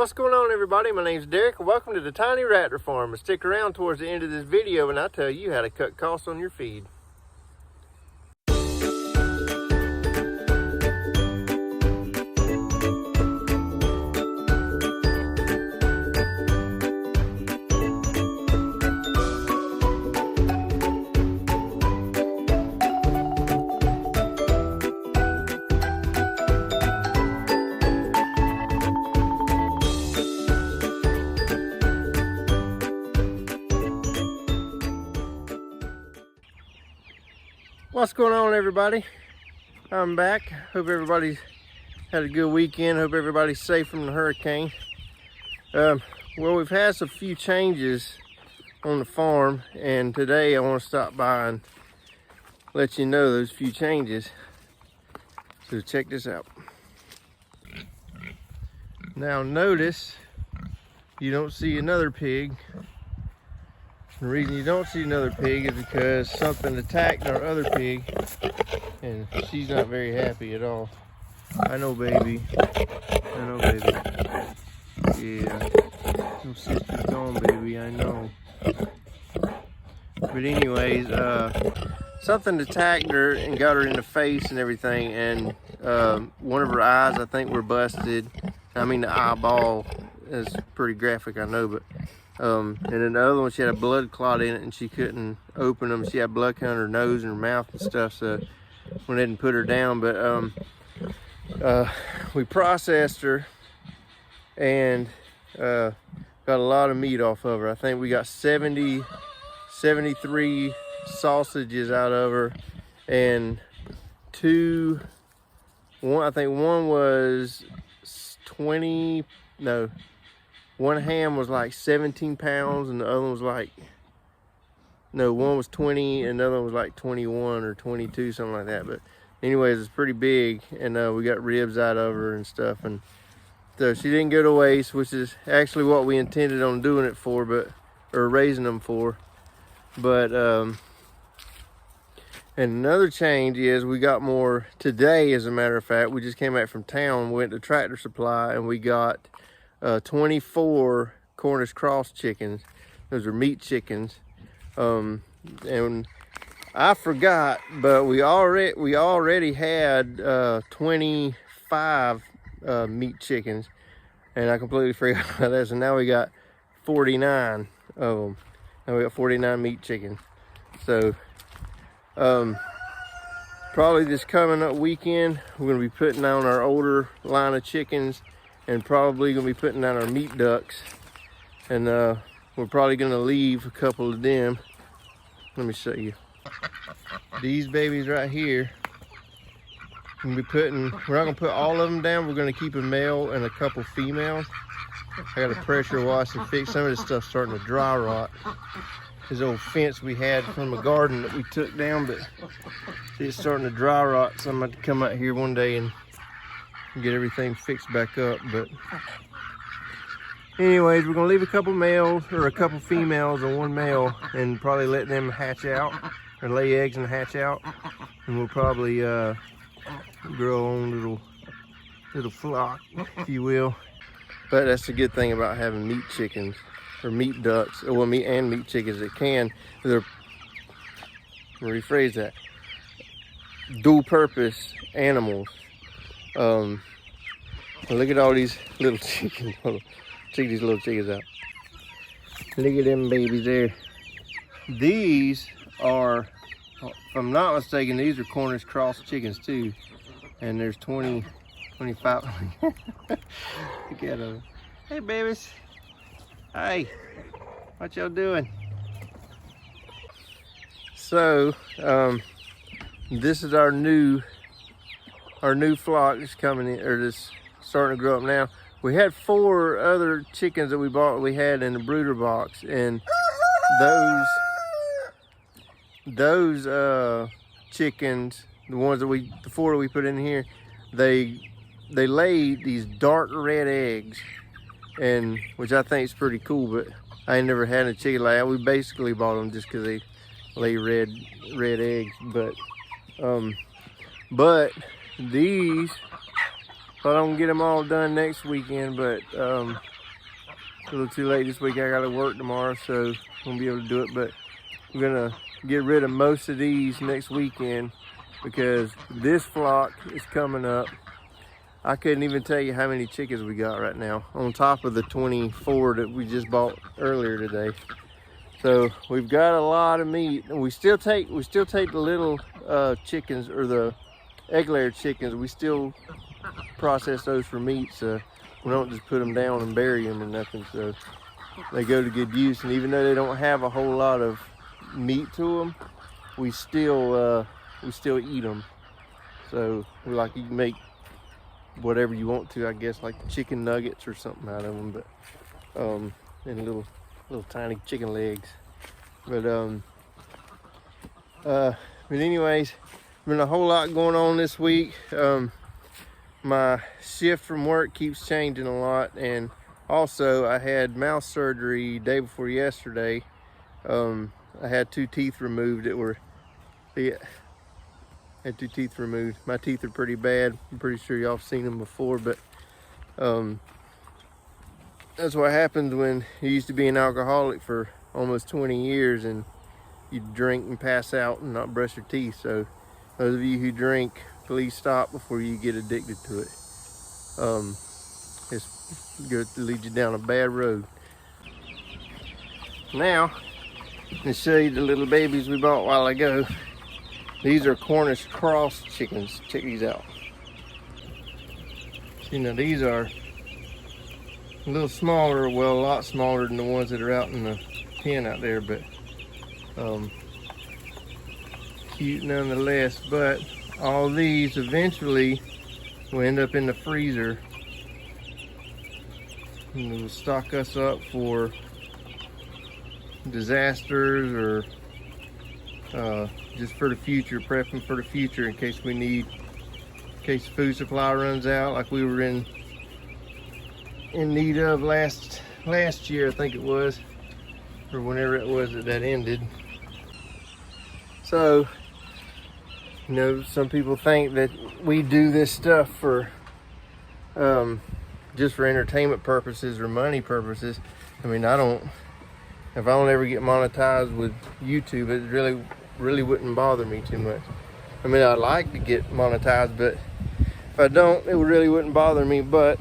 What's going on, everybody? My name's Derek. Welcome to the Tiny Raptor Farm. Stick around towards the end of this video and I'll tell you how to cut costs on your feed. What's going on, everybody? I'm back. Hope everybody's had a good weekend. Hope everybody's safe from the hurricane. Well, we've had a few changes on the farm, and today I want to stop by and let you know those few changes. So check this out. Now notice you don't see another pig. The reason you don't see another pig is because something attacked our other pig, and she's not very happy at all. I know, baby. I know, baby. Yeah. Your sister's gone, baby. I know. But anyways, something attacked her and got her in the face and everything, and one of her eyes, I think, were busted. I mean, the eyeball is pretty graphic, I know, but and then the other one, she had a blood clot in it and she couldn't open them. She had blood coming out her nose and her mouth and stuff, so went ahead and put her down. But we processed her and got a lot of meat off of her. I think we got 73 sausages out of her, and I think one was 20, no, one ham was like 17 pounds and the other one was like, no, one was 20 and the other one was like 21 or 22, something like that. But anyways, it's pretty big, and we got ribs out of her and stuff, and so she didn't go to waste, which is actually what we intended on doing it for, or raising them for. But and another change is we got more today. As a matter of fact, we just came back from town, went to Tractor Supply, and we got 24 Cornish cross chickens. Those are meat chickens. And I forgot, but we already had 25 meat chickens, and I completely forgot about that. So now we got 49 of them. Now we got 49 meat chickens. So probably this coming up weekend, we're gonna be putting on our older line of chickens, and probably gonna be putting down our meat ducks, and we're probably gonna leave a couple of them. Let me show you these babies right here. We're not gonna put all of them down. We're gonna keep a male and a couple females. I gotta pressure wash and fix. Some of this stuff's starting to dry rot. This old fence we had from a garden that we took down, but it's starting to dry rot, so I'm gonna have to come out here one day and get everything fixed back up. But anyways, we're gonna leave a couple males or a couple females and one male, and probably let them hatch out or lay eggs and hatch out, and we'll probably grow our own little flock, if you will. But that's the good thing about having meat chickens or meat ducks, or well, meat chickens. It can, they're, rephrase that, dual purpose animals. Look at all these little chickens. Check these little chickens out. Look at them babies there. These are, if I'm not mistaken, these are Cornish cross chickens too. And there's 20, 25. Look at them. Hey babies. Hey, what y'all doing? So, this is our new flock that's coming in, or that's starting to grow up now. We had 4 other chickens that we had in the brooder box, and those chickens, the 4 that we put in here, they laid these dark red eggs, and which I think is pretty cool. But I ain't never had a chicken like that. We basically bought them just because they lay red eggs. But these Thought I'm gonna get them all done next weekend, but a little too late this week. I gotta work tomorrow, so I won't be able to do it. But I'm gonna get rid of most of these next weekend because this flock is coming up. I couldn't even tell you how many chickens we got right now, on top of the 24 that we just bought earlier today. So we've got a lot of meat, and we still take the little chickens, or the egg-layer chickens. We still process those for meat, so we don't just put them down and bury them or nothing. So they go to good use, and even though they don't have a whole lot of meat to them, we still eat them. So you can make whatever you want to, I guess, like chicken nuggets or something out of them, but and little tiny chicken legs. But anyways, been a whole lot going on this week. My shift from work keeps changing a lot, and also I had mouth surgery day before yesterday. I had 2 teeth removed that were, had 2 teeth removed. My teeth are pretty bad. I'm pretty sure y'all have seen them before, but that's what happens when you used to be an alcoholic for almost 20 years and you drink and pass out and not brush your teeth. So those of you who drink, please stop before you get addicted to it. It's going to lead you down a bad road. Now, to show you the little babies we bought a while ago. These are Cornish cross chickens. Check these out. You know, these are a little smaller, well, a lot smaller than the ones that are out in the pen out there, but cute nonetheless. But all these eventually will end up in the freezer, and it will stock us up for disasters, or just for the future, prepping for the future in case in case food supply runs out, like we were in need of last year, I think it was, or whenever it was that ended. So, you know, some people think that we do this stuff for just for entertainment purposes or money purposes. I mean, if I don't ever get monetized with YouTube, it really wouldn't bother me too much. I mean, I'd like to get monetized, but if I don't, it really wouldn't bother me. But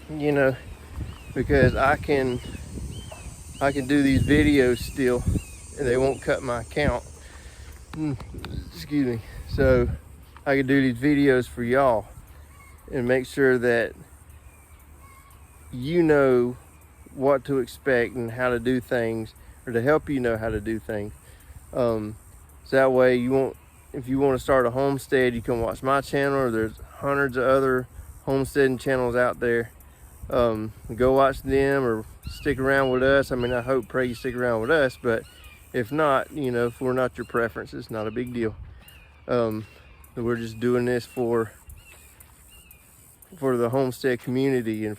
you know, because I can do these videos still, and they won't cut my account. Excuse me. So I can do these videos for y'all and make sure that you know what to expect and how to do things, or to help you know how to do things. So that way if you want to start a homestead, you can watch my channel, or there's hundreds of other homesteading channels out there. Go watch them or stick around with us. I mean, I pray you stick around with us, but if not, you know, if we're not your preference, it's not a big deal. We're just doing this for the homestead community, and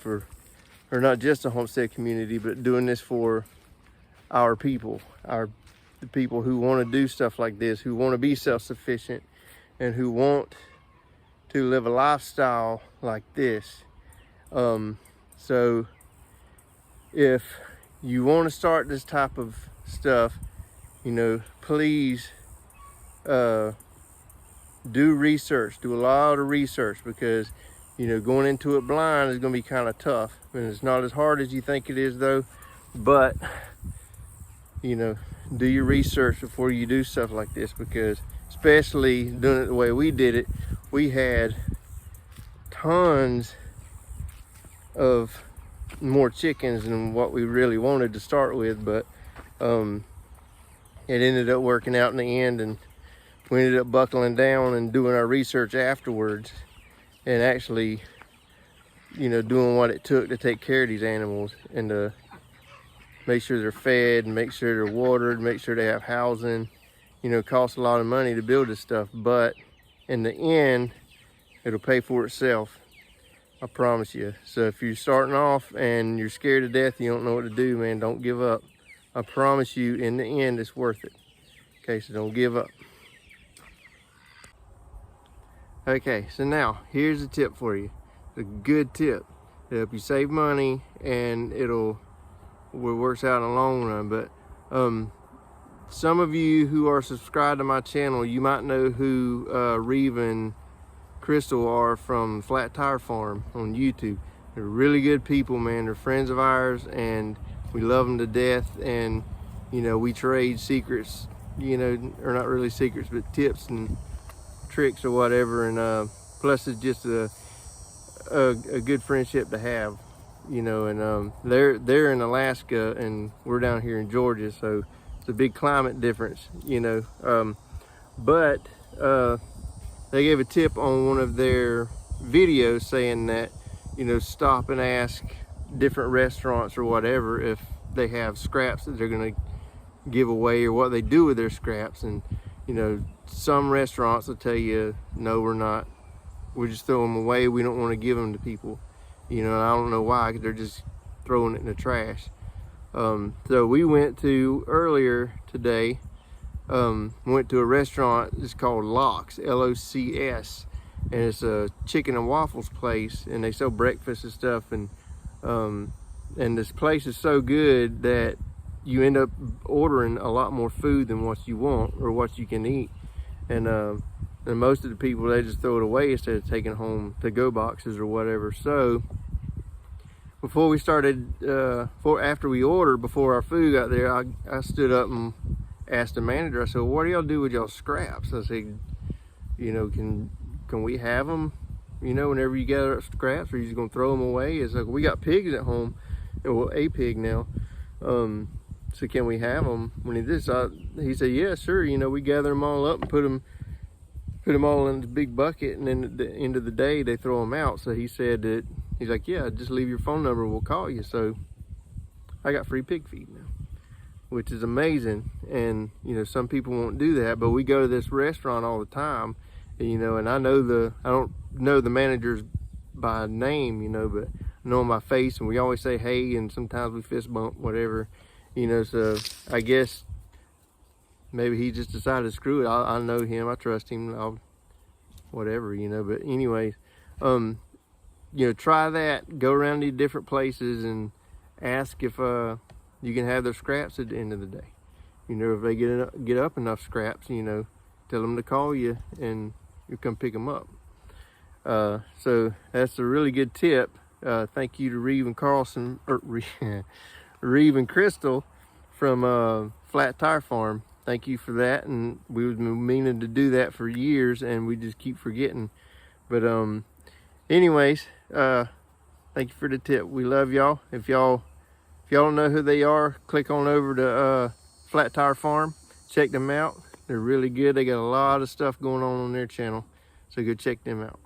or not just the homestead community, but doing this for our people, the people who want to do stuff like this, who want to be self-sufficient, and who want to live a lifestyle like this. So if you want to start this type of stuff, you know, please do research, do a lot of research, because, you know, going into it blind is going to be kind of tough. And it's not as hard as you think it is, though. But, you know, do your research before you do stuff like this, because especially doing it the way we did it, we had tons of more chickens than what we really wanted to start with, but it ended up working out in the end, and we ended up buckling down and doing our research afterwards, and actually, you know, doing what it took to take care of these animals, and to make sure they're fed, and make sure they're watered, make sure they have housing. You know, it costs a lot of money to build this stuff, but in the end, it'll pay for itself. I promise you. So if you're starting off and you're scared to death, you don't know what to do, man, don't give up. I promise you, in the end, it's worth it. Okay, so don't give up. Okay, so now, here's a tip for you. a good tip. It'll help you save money, and it works out in the long run. But some of you who are subscribed to my channel, you might know who Reeve and Crystal are from Flat Tire Farm on YouTube. They're really good people, man. They're friends of ours, and we love them to death. And you know, we trade secrets, you know, or not really secrets, but tips and tricks or whatever. And plus, it's just a good friendship to have, you know. And they're in Alaska, and we're down here in Georgia, so it's a big climate difference, you know. But they gave a tip on one of their videos saying that, you know, stop and ask different restaurants or whatever if they have scraps that they're gonna give away, or what they do with their scraps. And you know, some restaurants will tell you, no, we're just throwing them away, we don't want to give them to people, you know. And I don't know why, because they're just throwing it in the trash. So we went to earlier today, went to a restaurant. It's called Lox, L-O-C-S, and it's a chicken and waffles place, and they sell breakfast and stuff. And this place is so good that you end up ordering a lot more food than what you want or what you can eat. And most of the people, they just throw it away instead of taking home to-go boxes or whatever. So before we started, after we ordered, before our food got there, I stood up and asked the manager, I said, well, what do y'all do with y'all scraps? I said, you know, can we have them, you know, whenever you gather up scraps, or are you just gonna throw them away? It's like, we got pigs at home, well, a pig now. So can we have them? When he said, yeah, sure. You know, we gather them all up and put them all in the big bucket, and then at the end of the day, they throw them out. So he said that, he's like, yeah, just leave your phone number, we'll call you. So I got free pig feed now, which is amazing. And you know, some people won't do that, but we go to this restaurant all the time, you know, and I don't know the managers by name, you know, but I know my face, and we always say hey, and sometimes we fist bump, whatever, you know. So I guess maybe he just decided, screw it, I know him, I trust him, whatever, you know. But anyways, you know, try that. Go around these different places and ask if you can have their scraps at the end of the day. You know, if they get up enough scraps, you know, tell them to call you and you come pick them up. So that's a really good tip. Thank you to Reeve and Carlson, or Reeve and Crystal from Flat Tire Farm. Thank you for that. And we've been meaning to do that for years, and we just keep forgetting. But anyways, thank you for the tip. We love y'all. If y'all don't know who they are, click on over to Flat Tire Farm. Check them out. They're really good. They got a lot of stuff going on their channel, so go check them out.